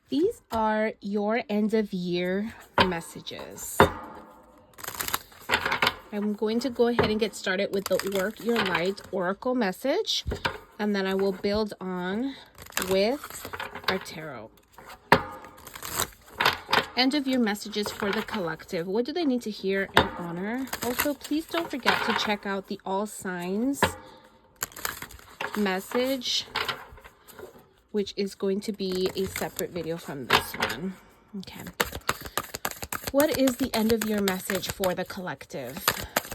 These are your end of year messages. I'm going to go ahead and get started with the Work Your Light Oracle message, and then I will build on with our tarot. End of year messages for the collective. What do they need to hear and honor? Also, please don't forget to check out the All Signs message, which is going to be a separate video from this one. Okay. What is the end of year message for the collective?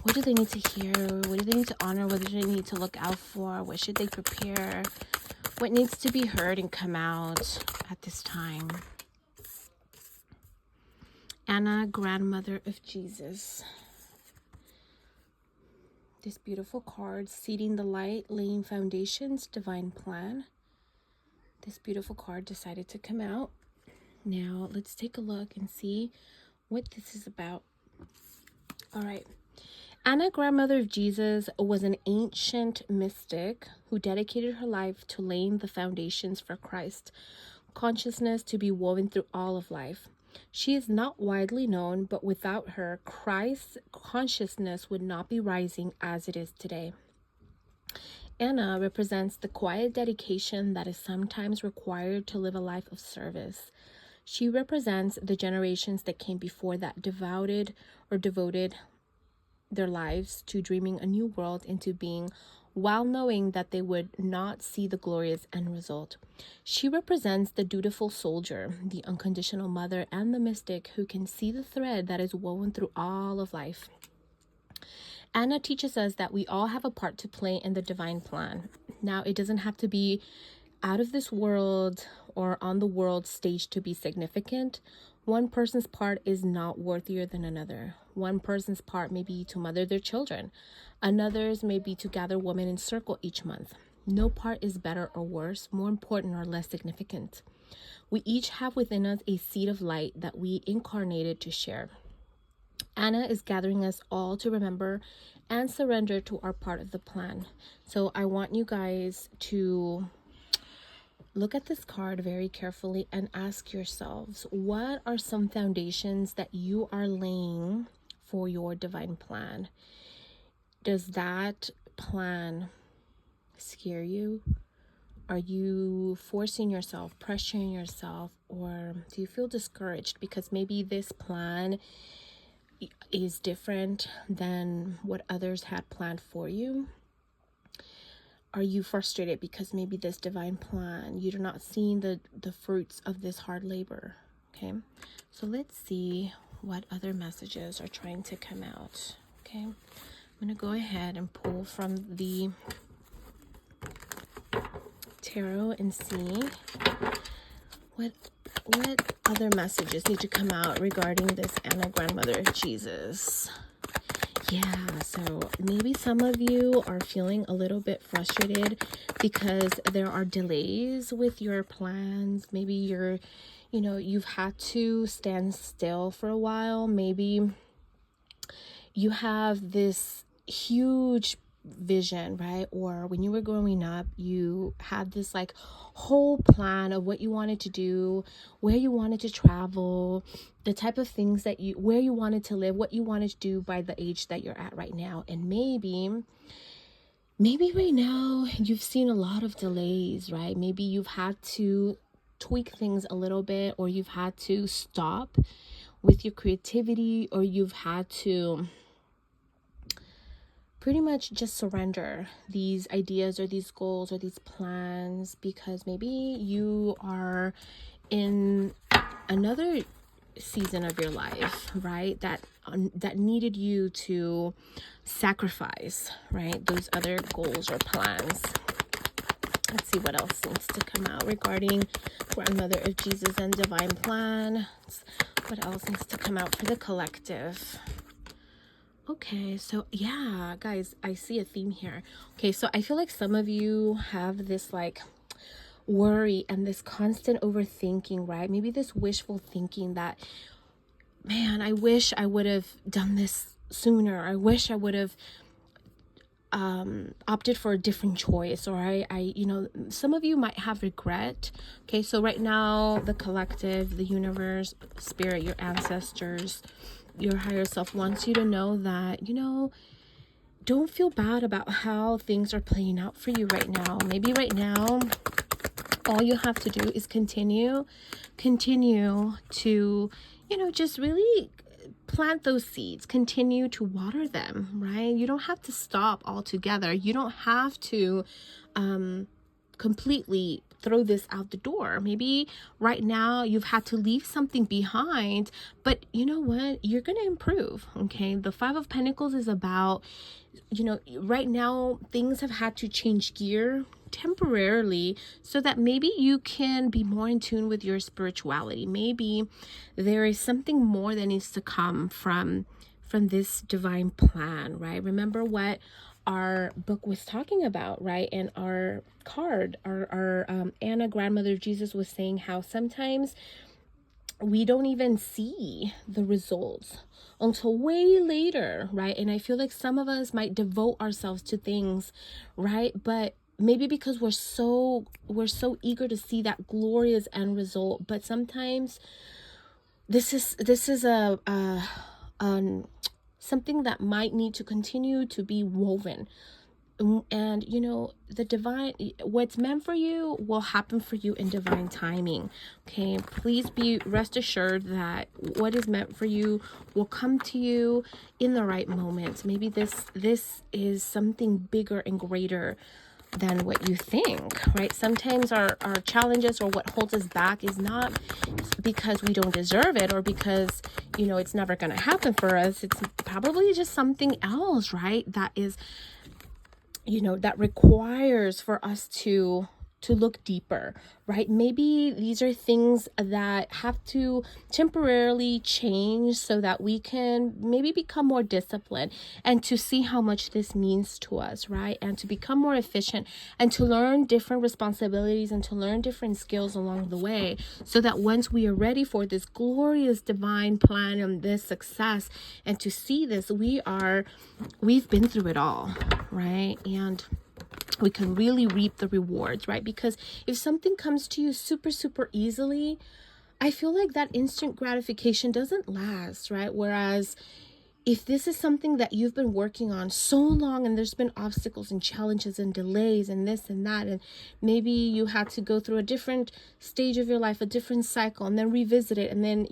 What do they need to hear? What do they need to honor? What do they need to look out for? What should they prepare? What needs to be heard and come out at this time? Anna, grandmother of Jesus. This beautiful card, Seeding the Light, Laying Foundations, Divine Plan. This beautiful card decided to come out. Now, let's take a look and see what this is about. All right. Anna, grandmother of Jesus, was an ancient mystic who dedicated her life to laying the foundations for Christ consciousness to be woven through all of life. She is not widely known, but without her, Christ's consciousness would not be rising as it is today. Anna represents the quiet dedication that is sometimes required to live a life of service. She represents the generations that came before that devoted their lives to dreaming a new world into being, while knowing that they would not see the glorious end result. She represents the dutiful soldier, the unconditional mother, and the mystic who can see the thread that is woven through all of life. Anna teaches us that we all have a part to play in the divine plan. Now, it doesn't have to be out of this world or on the world stage to be significant. One person's part is not worthier than another. One person's part may be to mother their children. Another's may be to gather women in circle each month. No part is better or worse, more important or less significant. We each have within us a seed of light that we incarnated to share. Anna is gathering us all to remember and surrender to our part of the plan. So I want you guys to look at this card very carefully and ask yourselves, what are some foundations that you are laying for your divine plan? Does that plan scare you? Are you forcing yourself, pressuring yourself, or do you feel discouraged because maybe this plan is different than what others had planned for you? Are you frustrated because maybe this divine plan, you're not seeing the fruits of this hard labor? Okay, so let's see what other messages are trying to come out. Okay, I'm going to go ahead and pull from the tarot and see what other messages need to come out regarding this Anna, grandmother of Jesus. Yeah, so maybe some of you are feeling a little bit frustrated because there are delays with your plans. Maybe you've had to stand still for a while. Maybe you have this huge vision, right? Or when you were growing up, you had this like whole plan of what you wanted to do, where you wanted to travel, the type of things where you wanted to live, what you wanted to do by the age that you're at right now. And maybe right now you've seen a lot of delays, right? Maybe you've had to tweak things a little bit, or you've had to stop with your creativity, or you've had to pretty much just surrender these ideas or these goals or these plans because maybe you are in another season of your life, right? That needed you to sacrifice, right? Those other goals or plans. Let's see what else needs to come out regarding grandmother of Jesus and divine plan. What else needs to come out for the collective? Okay, so yeah, guys, I see a theme here. Okay, so I feel like some of you have this like worry and this constant overthinking, right? Maybe this wishful thinking that, man, I wish I would have done this sooner. I wish I would have opted for a different choice, or some of you might have regret. Okay, so right now, the collective, the universe, spirit, your ancestors, your higher self wants you to know that, don't feel bad about how things are playing out for you right now. Maybe right now, all you have to do is continue to, just really plant those seeds, continue to water them, right? You don't have to stop altogether. You don't have to completely throw this out the door. Maybe right now you've had to leave something behind, but you know what? You're going to improve, okay? The Five of Pentacles is about, right now things have had to change gear temporarily so that maybe you can be more in tune with your spirituality. Maybe there is something more that needs to come from this divine plan, right? Remember what our book was talking about, right? And our card, our Anna, grandmother of Jesus, was saying how sometimes we don't even see the results until way later, right? And I feel like some of us might devote ourselves to things, right? But maybe because we're so eager to see that glorious end result. But sometimes this is a something that might need to continue to be woven. And the divine, what's meant for you will happen for you in divine timing. Okay, please be rest assured that what is meant for you will come to you in the right moments. Maybe this is something bigger and greater than what you think, right? Sometimes our challenges or what holds us back is not because we don't deserve it or because it's never going to happen for us. It's probably just something else, right? That is, that requires for us to look deeper, right? Maybe these are things that have to temporarily change so that we can maybe become more disciplined and to see how much this means to us, right? And to become more efficient and to learn different responsibilities and to learn different skills along the way so that once we are ready for this glorious divine plan and this success and to see this, we've been through it all, right? And we can really reap the rewards, right? Because if something comes to you super, super easily, I feel like that instant gratification doesn't last, right? Whereas if this is something that you've been working on so long and there's been obstacles and challenges and delays and this and that, and maybe you had to go through a different stage of your life, a different cycle, and then revisit it, and then,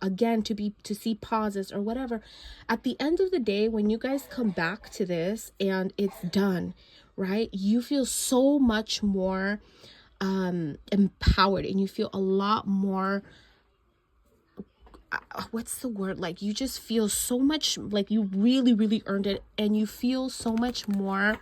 again, to see pauses or whatever. At the end of the day, when you guys come back to this and it's done, right? You feel so much more empowered and you feel a lot more, what's the word? Like you just feel so much like you really, really earned it and you feel so much more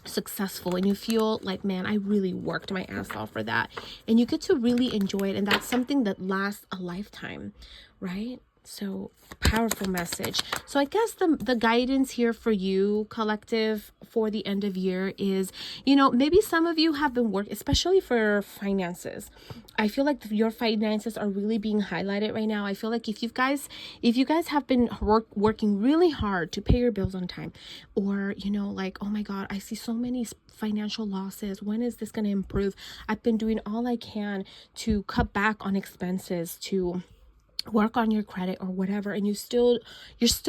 successful and you feel like, man, I really worked my ass off for that. And you get to really enjoy it. And that's something that lasts a lifetime, right? So powerful message. So I guess the guidance here for you, collective, for the end of year is, maybe some of you have been working, especially for finances. I feel like your finances are really being highlighted right now. I feel like if you guys have been working really hard to pay your bills on time, or, like, oh my God, I see so many financial losses. When is this going to improve? I've been doing all I can to cut back on expenses, to work on your credit or whatever, and you're still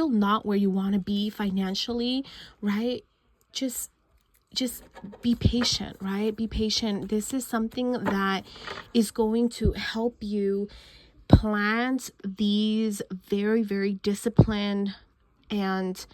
not where you want to be financially, right? Just be patient, right? Be patient. This is something that is going to help you plant these very, very disciplined and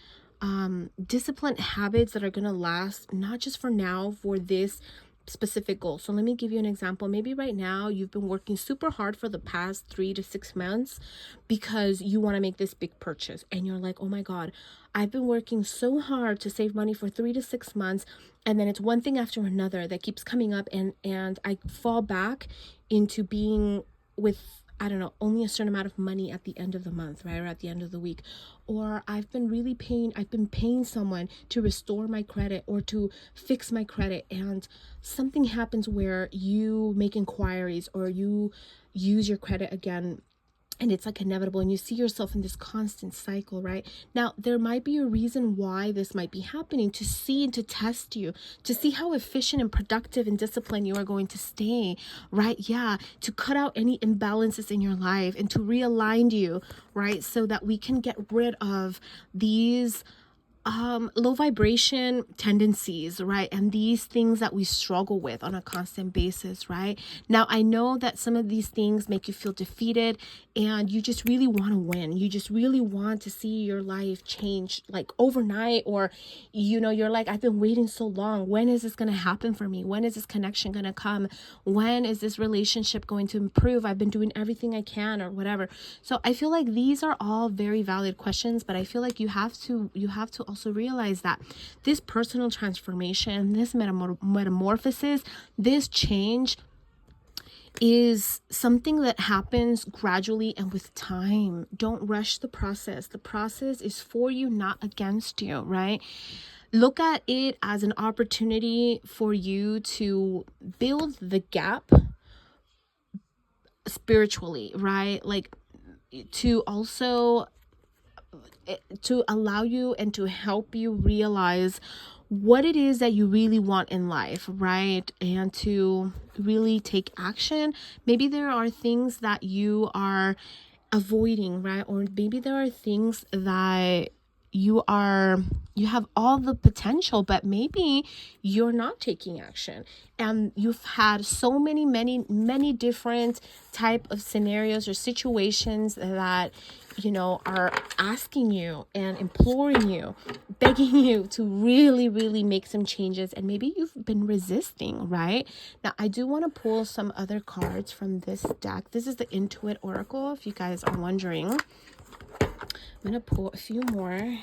disciplined habits that are going to last not just for now, for this specific goal. So let me give you an example. Maybe right now you've been working super hard for the past 3 to 6 months because you want to make this big purchase and you're like, oh my God, I've been working so hard to save money for 3 to 6 months, and then it's one thing after another that keeps coming up, and I fall back into being with, I don't know, only a certain amount of money at the end of the month, right? Or at the end of the week. Or I've been paying someone to restore my credit or to fix my credit, and something happens where you make inquiries or you use your credit again and it's like inevitable, and you see yourself in this constant cycle, right? Now there might be a reason why this might be happening, to see and to test you, to see how efficient and productive and disciplined you are going to stay, right? Yeah, to cut out any imbalances in your life and to realign you, right? So that we can get rid of these low vibration tendencies, right? And these things that we struggle with on a constant basis, right? Now, I know that some of these things make you feel defeated, and you just really want to win. You just really want to see your life change like overnight, or, you're like, I've been waiting so long. When is this going to happen for me? When is this connection going to come? When is this relationship going to improve? I've been doing everything I can, or whatever. So I feel like these are all very valid questions, but I feel like you have to also realize that this personal transformation, this metamorphosis, this change is something that happens gradually and with time. Don't rush the process. The process is for you, not against you, right? Look at it as an opportunity for you to build the gap spiritually, right? Like, to also to allow you and to help you realize what it is that you really want in life, right? And to really take action. Maybe there are things that you are avoiding, right? Or maybe there are things that you have all the potential, but maybe you're not taking action, and you've had so many different type of scenarios or situations that are asking you and imploring you, begging you to really make some changes, and maybe you've been resisting, right? Now, I do want to pull some other cards from this deck. This is the Intuit Oracle, if you guys are wondering. I'm going to pull a few more.